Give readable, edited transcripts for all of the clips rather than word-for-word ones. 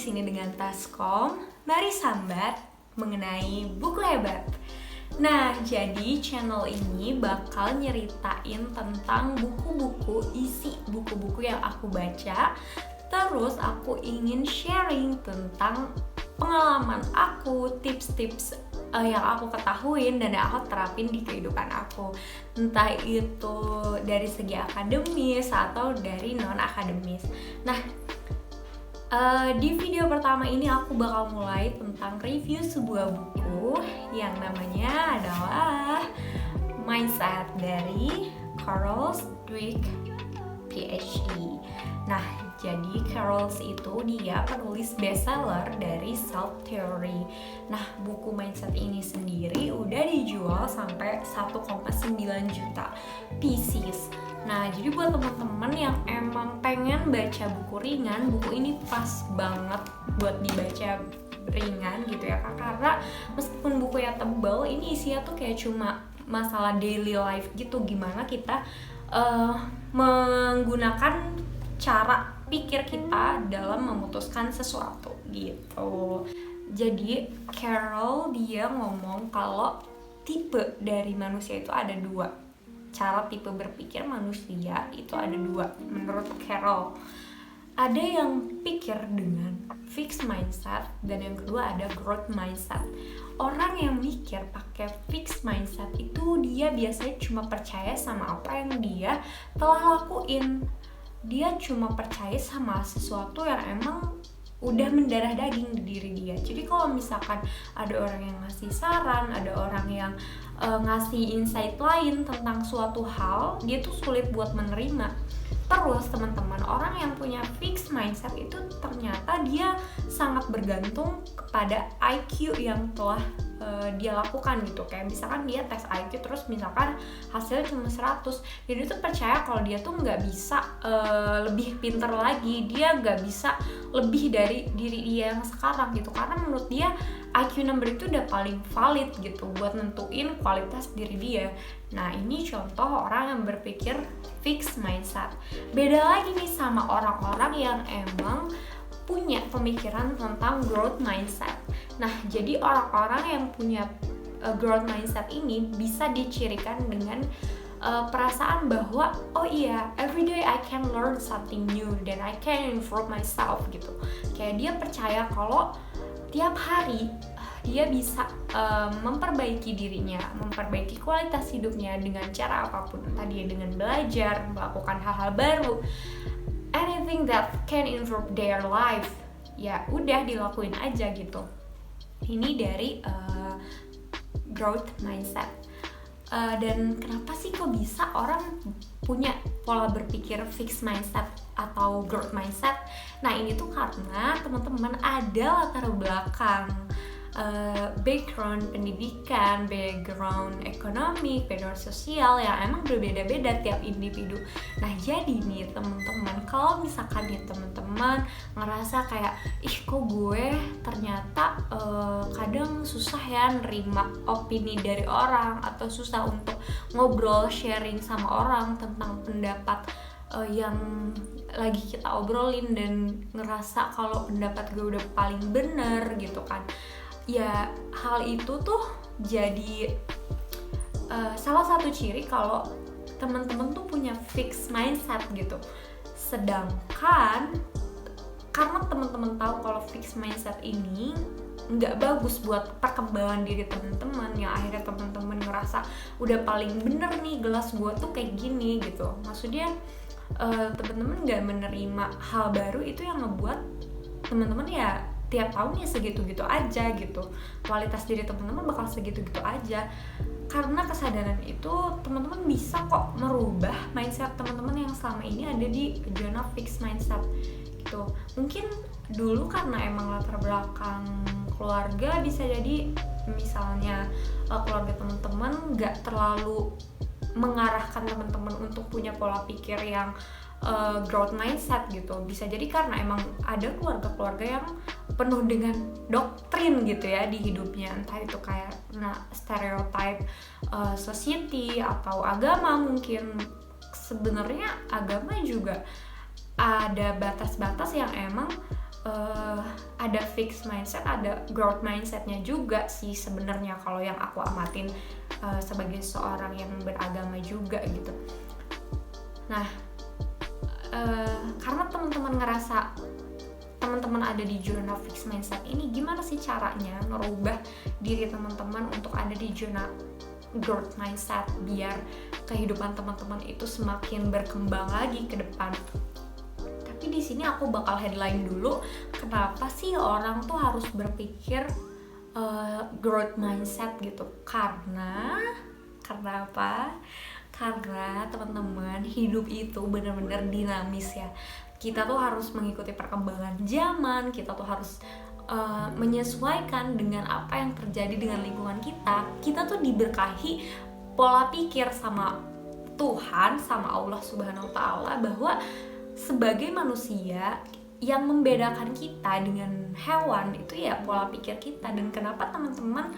sini dengan Taskom. Mari sambat mengenai buku hebat. Nah, jadi channel ini bakal nyeritain tentang buku-buku, isi buku-buku yang aku baca. Terus aku ingin sharing tentang pengalaman aku, tips-tips yang aku ketahuin dan yang aku terapin di kehidupan aku. Entah itu dari segi akademis atau dari non-akademis. Nah, di video pertama ini aku bakal mulai tentang review sebuah buku yang namanya adalah Mindset dari Carol Dweck PhD. Nah, jadi Carol itu dia penulis bestseller dari Self Theory. Nah, buku Mindset ini sendiri udah dijual sampai 1,9 juta pieces. Nah, jadi buat teman-teman yang emang pengen baca buku ringan, buku ini pas banget buat dibaca ringan gitu ya Kak. Karena meskipun buku yang tebal, ini isinya tuh kayak cuma masalah daily life gitu. Gimana kita menggunakan cara pikir kita dalam memutuskan sesuatu gitu. Jadi Carol dia ngomong kalau tipe dari manusia itu ada dua. Cara tipe berpikir manusia itu ada dua menurut Carol. Ada yang pikir dengan fixed mindset dan yang kedua ada growth mindset. Orang yang mikir pakai fixed mindset itu dia biasanya cuma percaya sama apa yang dia telah lakuin. Dia cuma percaya sama sesuatu yang emang udah mendarah daging di diri dia. Jadi kalau misalkan ada orang yang ngasih saran, ada orang yang ngasih insight lain tentang suatu hal, dia tuh sulit buat menerima. Terus teman-teman, orang yang punya fixed mindset itu ternyata dia sangat bergantung kepada IQ yang telah dia lakukan gitu. Kayak misalkan dia tes IQ terus misalkan hasilnya cuma 100, jadi dia tuh percaya kalau dia tuh nggak bisa lebih pintar lagi, dia nggak bisa lebih dari diri dia yang sekarang gitu. Karena menurut dia IQ number itu udah paling valid gitu buat nentuin kualitas diri dia. Nah, ini contoh orang yang berpikir fixed mindset. Beda lagi nih sama orang-orang yang emang punya pemikiran tentang growth mindset. Nah, jadi orang-orang yang punya growth mindset ini bisa dicirikan dengan perasaan bahwa oh iya, every day I can learn something new dan I can improve myself gitu. Kayak dia percaya kalau tiap hari dia bisa memperbaiki dirinya, memperbaiki kualitas hidupnya dengan cara apapun. Entah dia dengan belajar, melakukan hal-hal baru, anything that can improve their life, ya udah dilakuin aja gitu. Ini dari growth mindset. Dan kenapa sih kok bisa orang punya pola berpikir fixed mindset atau growth mindset? Nah, ini tuh karena teman-teman ada latar belakang, background pendidikan, background ekonomi, background sosial yang emang berbeda-beda tiap individu. Nah, jadi nih teman-teman, kalau misalkan nih teman-teman ngerasa kayak ih kok gue ternyata kadang susah ya nerima opini dari orang atau susah untuk ngobrol sharing sama orang tentang pendapat yang lagi kita obrolin dan ngerasa kalau pendapat gue udah paling bener gitu kan. Ya, hal itu tuh jadi salah satu ciri kalau teman-teman tuh punya fixed mindset gitu. Sedangkan karena teman-teman tahu kalau fixed mindset ini nggak bagus buat perkembangan diri teman-teman, yang akhirnya teman-teman ngerasa udah paling bener nih gelas gue tuh kayak gini gitu. Maksudnya teman-teman nggak menerima hal baru, itu yang ngebuat teman-teman ya tiap tahunnya segitu-gitu aja gitu. Kualitas diri teman-teman bakal segitu-gitu aja. Karena kesadaran itu teman-teman bisa kok merubah mindset teman-teman yang selama ini ada di zona fixed mindset gitu. Mungkin dulu karena emang latar belakang keluarga, bisa jadi misalnya keluarga teman-teman nggak terlalu mengarahkan teman-teman untuk punya pola pikir yang growth mindset gitu. Bisa jadi karena emang ada keluarga-keluarga yang penuh dengan doktrin gitu ya di hidupnya, entah itu kayak stereotype society atau agama. Mungkin sebenarnya agama juga ada batas-batas yang emang ada fixed mindset, ada growth mindsetnya juga sih sebenarnya kalau yang aku amatin sebagai seorang yang beragama juga gitu. Nah, karena teman-teman ngerasa teman-teman ada di zona fixed mindset ini, gimana sih caranya ngerubah diri teman-teman untuk ada di zona growth mindset biar kehidupan teman-teman itu semakin berkembang lagi ke depan. Tapi di sini aku bakal headline dulu kenapa sih orang tuh harus berpikir growth mindset gitu. Karena apa? Karena teman-teman, hidup itu benar-benar dinamis ya. Kita tuh harus mengikuti perkembangan zaman, kita tuh harus menyesuaikan dengan apa yang terjadi dengan lingkungan kita. Kita tuh diberkahi pola pikir sama Tuhan, sama Allah Subhanahu wa Ta'ala, bahwa sebagai manusia yang membedakan kita dengan hewan itu ya pola pikir kita. Dan kenapa teman-teman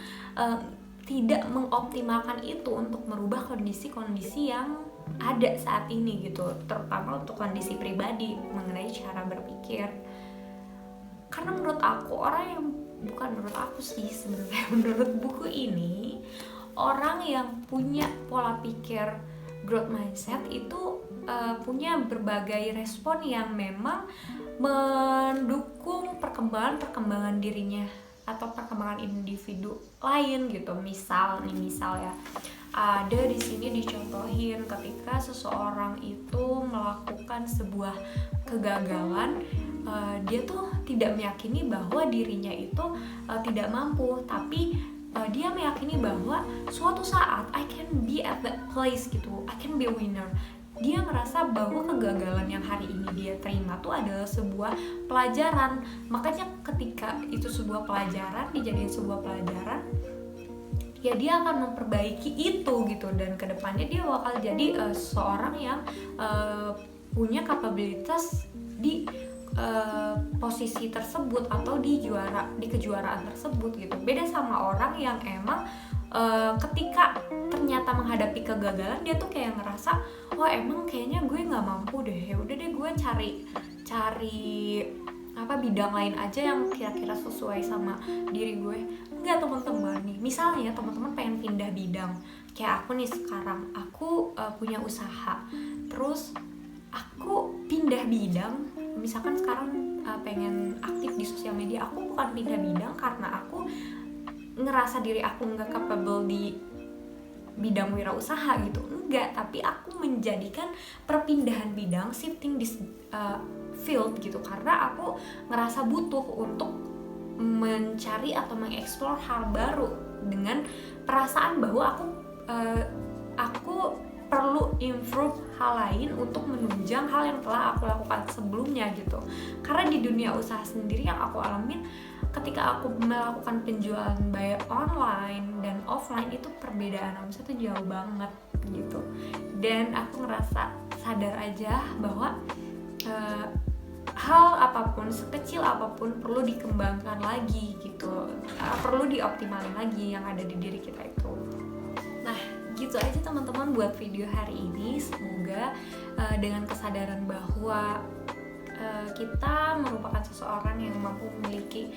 tidak mengoptimalkan itu untuk merubah kondisi-kondisi yang ada saat ini gitu, terutama untuk kondisi pribadi mengenai cara berpikir. Karena menurut aku, orang yang bukan menurut aku sih sebenarnya, menurut buku ini, orang yang punya pola pikir growth mindset itu punya berbagai respon yang memang mendukung perkembangan dirinya atau perkembangan individu lain gitu. Misal ya, ada di sini dicontohin ketika seseorang itu melakukan sebuah kegagalan, dia tuh tidak meyakini bahwa dirinya itu tidak mampu, tapi dia meyakini bahwa suatu saat I can be at that place gitu, I can be a winner. Dia merasa bahwa kegagalan yang hari ini dia terima tuh adalah sebuah pelajaran. Makanya ketika itu sebuah pelajaran, dijadiin sebuah pelajaran, ya dia akan memperbaiki itu gitu. Dan kedepannya dia bakal jadi seorang yang punya kapabilitas di posisi tersebut atau di kejuaraan tersebut gitu. Beda sama orang yang emang ketika ternyata menghadapi kegagalan, dia tuh kayak ngerasa, wah emang kayaknya gue nggak mampu deh, ya udah deh gue cari bidang lain aja yang kira-kira sesuai sama diri gue. Enggak teman-teman, nih misalnya teman-teman pengen pindah bidang, kayak aku nih sekarang, aku punya usaha, terus aku pindah bidang. Misalkan sekarang pengen aktif di sosial media, aku bukan pindah bidang karena aku ngerasa diri aku nggak capable di bidang wirausaha gitu, enggak, tapi aku menjadikan perpindahan bidang, shifting this field gitu, karena aku ngerasa butuh untuk mencari atau mengeksplor hal baru dengan perasaan bahwa aku perlu improve hal lain untuk menunjang hal yang telah aku lakukan sebelumnya gitu. Karena di dunia usaha sendiri yang aku alamin, ketika aku melakukan penjualan baik online dan offline, itu perbedaan omset itu jauh banget gitu. Dan aku ngerasa sadar aja bahwa hal apapun, sekecil apapun, perlu dikembangkan lagi gitu, perlu dioptimalin lagi yang ada di diri kita itu. Nah, gitu aja teman-teman buat video hari ini. Semoga dengan kesadaran bahwa kita merupakan seseorang yang mampu memiliki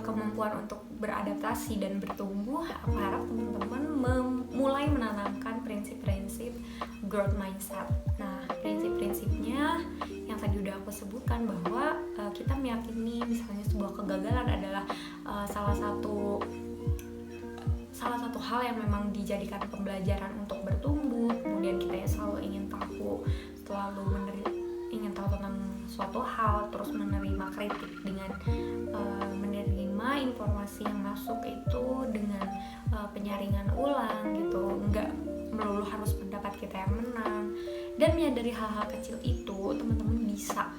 kemampuan untuk beradaptasi dan bertumbuh, aku harap teman-teman mulai menanamkan prinsip-prinsip growth mindset. Nah, prinsip-prinsipnya yang tadi udah aku sebutkan, bahwa kita meyakini misalnya sebuah kegagalan adalah salah satu hal yang memang dijadikan pembelajaran untuk bertumbuh. Kemudian kita yang selalu ingin tahu tentang suatu hal, terus menerima kritik dengan menerima informasi yang masuk itu dengan penyaringan ulang gitu, nggak melulu harus pendapat kita yang menang. Dan menyadari hal-hal kecil itu, teman-teman bisa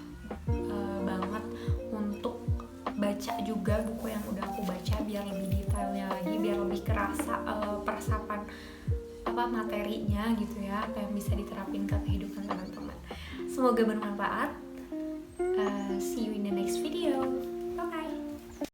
banget untuk baca juga buku yang udah aku baca, biar lebih detailnya lagi, biar lebih kerasa peresapan materinya gitu ya, apa yang bisa diterapin ke kehidupan teman-teman. Semoga bermanfaat. See you in the next video.